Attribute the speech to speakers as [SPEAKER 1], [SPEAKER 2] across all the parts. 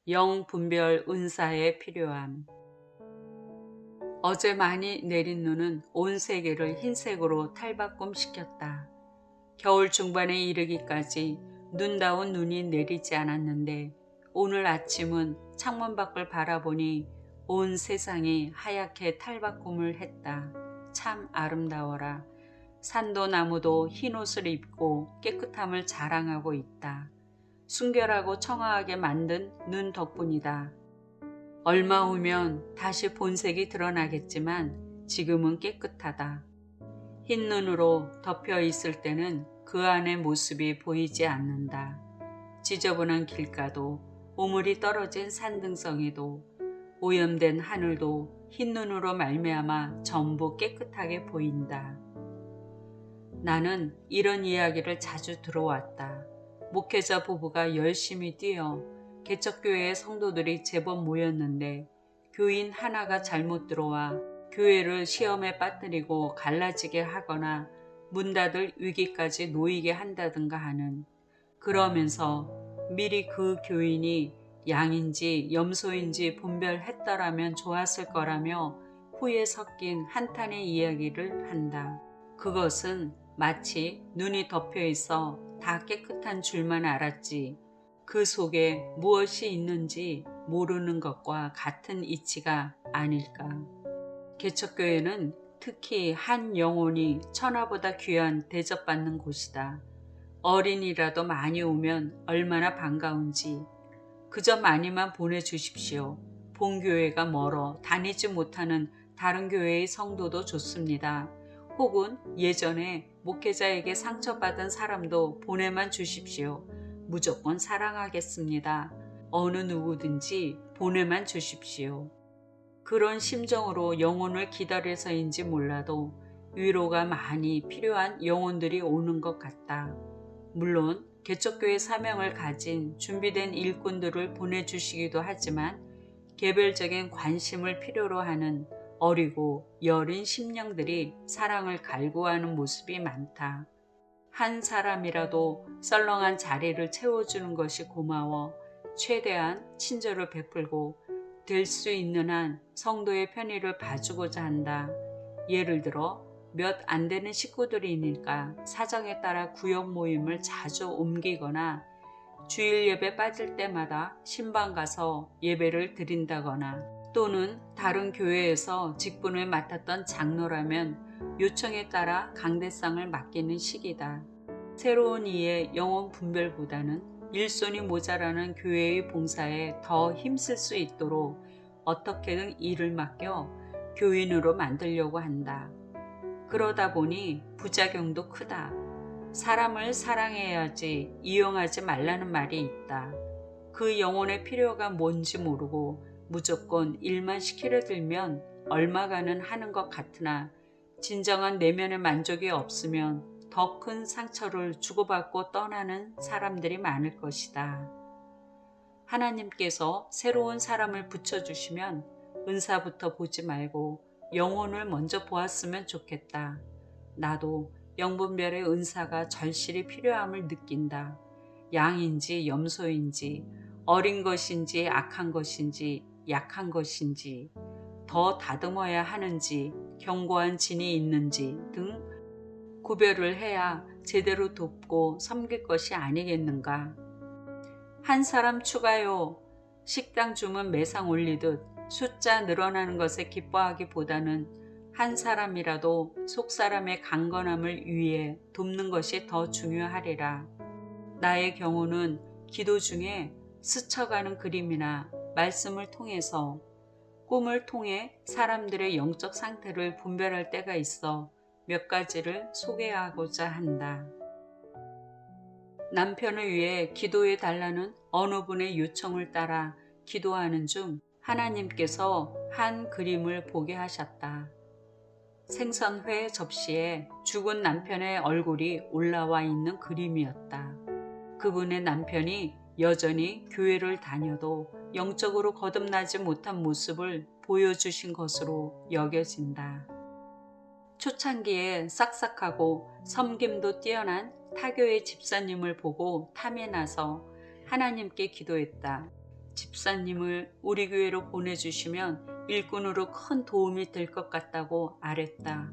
[SPEAKER 1] 영분별 은사의 필요함. 어제 많이 내린 눈은 온 세계를 흰색으로 탈바꿈시켰다. 겨울 중반에 이르기까지 눈다운 눈이 내리지 않았는데 오늘 아침은 창문 밖을 바라보니 온 세상이 하얗게 탈바꿈을 했다. 참 아름다워라. 산도 나무도 흰 옷을 입고 깨끗함을 자랑하고 있다. 순결하고 청아하게 만든 눈 덕분이다. 얼마 후면 다시 본색이 드러나겠지만 지금은 깨끗하다. 흰 눈으로 덮여 있을 때는 그 안의 모습이 보이지 않는다. 지저분한 길가도, 오물이 떨어진 산등성이도, 오염된 하늘도 흰 눈으로 말미암아 전부 깨끗하게 보인다. 나는 이런 이야기를 자주 들어왔다. 목회자 부부가 열심히 뛰어 개척교회의 성도들이 제법 모였는데 교인 하나가 잘못 들어와 교회를 시험에 빠뜨리고 갈라지게 하거나 문 닫을 위기까지 놓이게 한다든가 하는, 그러면서 미리 그 교인이 양인지 염소인지 분별했더라면 좋았을 거라며 후에 섞인 한탄의 이야기를 한다. 그것은 마치 눈이 덮여 있어 다 깨끗한 줄만 알았지 그 속에 무엇이 있는지 모르는 것과 같은 이치가 아닐까. 개척교회는 특히 한 영혼이 천하보다 귀한 대접받는 곳이다. 어린이라도 많이 오면 얼마나 반가운지 그저 많이만 보내주십시오. 본교회가 멀어 다니지 못하는 다른 교회의 성도도 좋습니다. 혹은 예전에 목회자에게 상처받은 사람도 보내만 주십시오. 무조건 사랑하겠습니다. 어느 누구든지 보내만 주십시오. 그런 심정으로 영혼을 기다려서인지 몰라도 위로가 많이 필요한 영혼들이 오는 것 같다. 물론 개척교회 사명을 가진 준비된 일꾼들을 보내주시기도 하지만 개별적인 관심을 필요로 하는 어리고 여린 심령들이 사랑을 갈구하는 모습이 많다. 한 사람이라도 썰렁한 자리를 채워주는 것이 고마워 최대한 친절을 베풀고 될 수 있는 한 성도의 편의를 봐주고자 한다. 예를 들어 몇 안 되는 식구들이니까 사정에 따라 구역 모임을 자주 옮기거나 주일 예배 빠질 때마다 신방 가서 예배를 드린다거나, 또는 다른 교회에서 직분을 맡았던 장로라면 요청에 따라 강대상을 맡기는 시기다. 새로운 이의 영혼 분별보다는 일손이 모자라는 교회의 봉사에 더 힘쓸 수 있도록 어떻게든 일을 맡겨 교인으로 만들려고 한다. 그러다 보니 부작용도 크다. 사람을 사랑해야지 이용하지 말라는 말이 있다. 그 영혼의 필요가 뭔지 모르고 무조건 일만 시키려 들면 얼마간은 하는 것 같으나 진정한 내면의 만족이 없으면 더 큰 상처를 주고받고 떠나는 사람들이 많을 것이다. 하나님께서 새로운 사람을 붙여주시면 은사부터 보지 말고 영혼을 먼저 보았으면 좋겠다. 나도 영분별의 은사가 절실히 필요함을 느낀다. 양인지 염소인지, 어린 것인지 악한 것인지 약한 것인지, 더 다듬어야 하는지 견고한 진이 있는지 등 구별을 해야 제대로 돕고 섬길 것이 아니겠는가. 한 사람 추가요. 식당 주문 매상 올리듯 숫자 늘어나는 것에 기뻐하기보다는 한 사람이라도 속사람의 강건함을 위해 돕는 것이 더 중요하리라. 나의 경우는 기도 중에 스쳐가는 그림이나 말씀을 통해서, 꿈을 통해 사람들의 영적 상태를 분별할 때가 있어 몇 가지를 소개하고자 한다. 남편을 위해 기도해 달라는 어느 분의 요청을 따라 기도하는 중 하나님께서 한 그림을 보게 하셨다. 생선회 접시에 죽은 남편의 얼굴이 올라와 있는 그림이었다. 그분의 남편이 여전히 교회를 다녀도 영적으로 거듭나지 못한 모습을 보여주신 것으로 여겨진다. 초창기에 싹싹하고 섬김도 뛰어난 타교의 집사님을 보고 탐이 나서 하나님께 기도했다. 집사님을 우리 교회로 보내주시면 일꾼으로 큰 도움이 될 것 같다고 아랬다.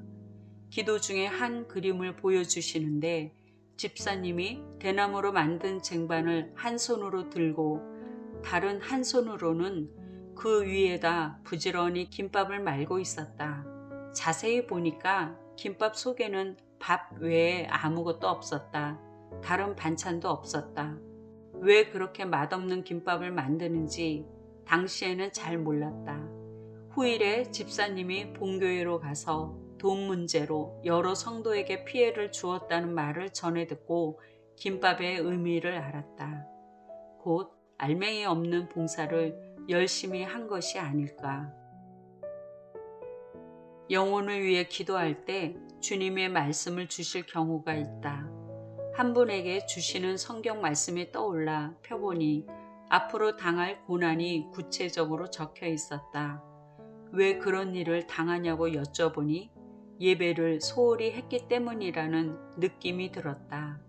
[SPEAKER 1] 기도 중에 한 그림을 보여주시는데 집사님이 대나무로 만든 쟁반을 한 손으로 들고 다른 한 손으로는 그 위에다 부지런히 김밥을 말고 있었다. 자세히 보니까 김밥 속에는 밥 외에 아무것도 없었다. 다른 반찬도 없었다. 왜 그렇게 맛없는 김밥을 만드는지 당시에는 잘 몰랐다. 후일에 집사님이 본교회로 가서 돈 문제로 여러 성도에게 피해를 주었다는 말을 전해 듣고 김밥의 의미를 알았다. 곧 알맹이 없는 봉사를 열심히 한 것이 아닐까. 영혼을 위해 기도할 때 주님의 말씀을 주실 경우가 있다. 한 분에게 주시는 성경 말씀이 떠올라 펴보니 앞으로 당할 고난이 구체적으로 적혀 있었다. 왜 그런 일을 당하냐고 여쭤보니 예배를 소홀히 했기 때문이라는 느낌이 들었다.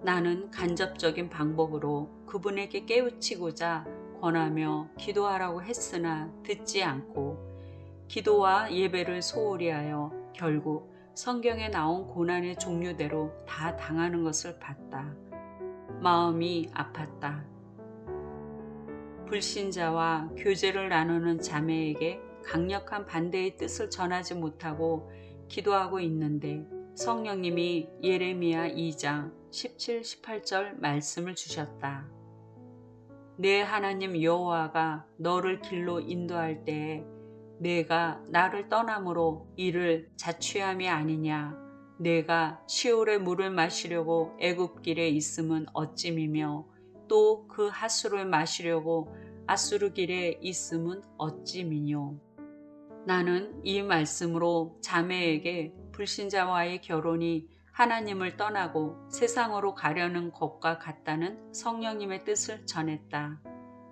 [SPEAKER 1] 나는 간접적인 방법으로 그분에게 깨우치고자 권하며 기도하라고 했으나 듣지 않고 기도와 예배를 소홀히 하여 결국 성경에 나온 고난의 종류대로 다 당하는 것을 봤다. 마음이 아팠다. 불신자와 교제를 나누는 자매에게 강력한 반대의 뜻을 전하지 못하고 기도하고 있는데 성령님이 예레미야 2장 17, 18절 말씀을 주셨다. 내 하나님 여호와가 너를 길로 인도할 때에 내가 나를 떠남으로 이를 자취함이 아니냐. 내가 시올의 물을 마시려고 애굽길에 있음은 어찜이며 또 그 하수를 마시려고 아수르길에 있음은 어찜이뇨. 나는 이 말씀으로 자매에게 불신자와의 결혼이 하나님을 떠나고 세상으로 가려는 것과 같다는 성령님의 뜻을 전했다.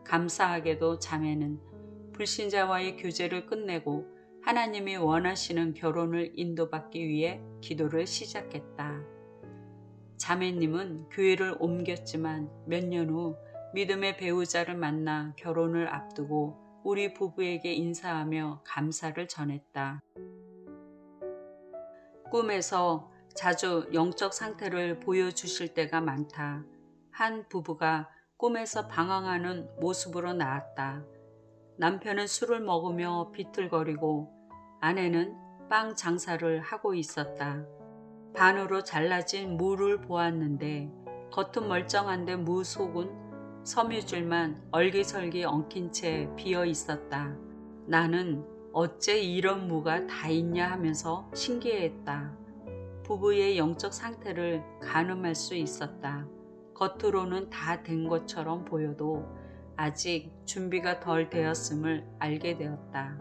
[SPEAKER 1] 감사하게도 자매는 불신자와의 교제를 끝내고 하나님이 원하시는 결혼을 인도받기 위해 기도를 시작했다. 자매님은 교회를 옮겼지만 몇 년 후 믿음의 배우자를 만나 결혼을 앞두고 우리 부부에게 인사하며 감사를 전했다. 꿈에서 자주 영적 상태를 보여주실 때가 많다. 한 부부가 꿈에서 방황하는 모습으로 나왔다. 남편은 술을 먹으며 비틀거리고 아내는 빵 장사를 하고 있었다. 반으로 잘라진 무를 보았는데 겉은 멀쩡한데 무 속은 섬유줄만 얼기설기 엉킨 채 비어 있었다. 나는 어째 이런 무가 다 있냐 하면서 신기해했다. 부부의 영적 상태를 가늠할 수 있었다. 겉으로는 다 된 것처럼 보여도 아직 준비가 덜 되었음을 알게 되었다.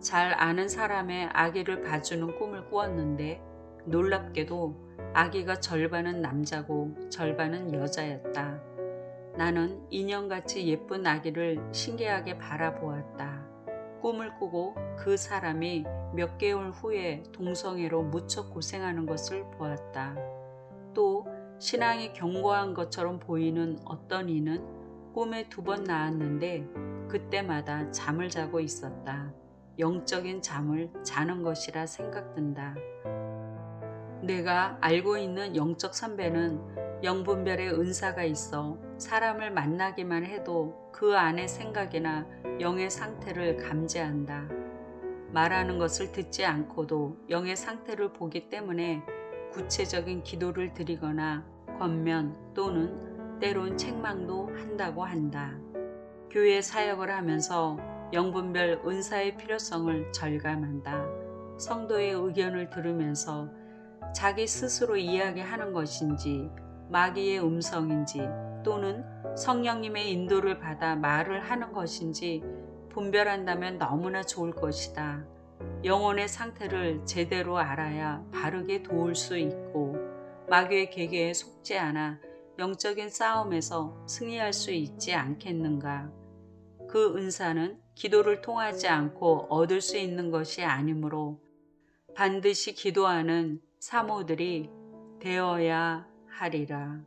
[SPEAKER 1] 잘 아는 사람의 아기를 봐주는 꿈을 꾸었는데 놀랍게도 아기가 절반은 남자고 절반은 여자였다. 나는 인형같이 예쁜 아기를 신기하게 바라보았다. 꿈을 꾸고 그 사람이 몇 개월 후에 동성애로 무척 고생하는 것을 보았다. 또 신앙이 견고한 것처럼 보이는 어떤 이는 꿈에 2번 나왔는데 그때마다 잠을 자고 있었다. 영적인 잠을 자는 것이라 생각된다. 내가 알고 있는 영적 선배는 영분별의 은사가 있어 사람을 만나기만 해도 그 안의 생각이나 영의 상태를 감지한다. 말하는 것을 듣지 않고도 영의 상태를 보기 때문에 구체적인 기도를 드리거나 권면 또는 때론 책망도 한다고 한다. 교회 사역을 하면서 영분별 은사의 필요성을 절감한다. 성도의 의견을 들으면서 자기 스스로 이야기하는 것인지 마귀의 음성인지 또는 성령님의 인도를 받아 말을 하는 것인지 분별한다면 너무나 좋을 것이다. 영혼의 상태를 제대로 알아야 바르게 도울 수 있고 마귀의 계계에 속지 않아 영적인 싸움에서 승리할 수 있지 않겠는가. 그 은사는 기도를 통하지 않고 얻을 수 있는 것이 아니므로 반드시 기도하는 사모들이 되어야 하리라.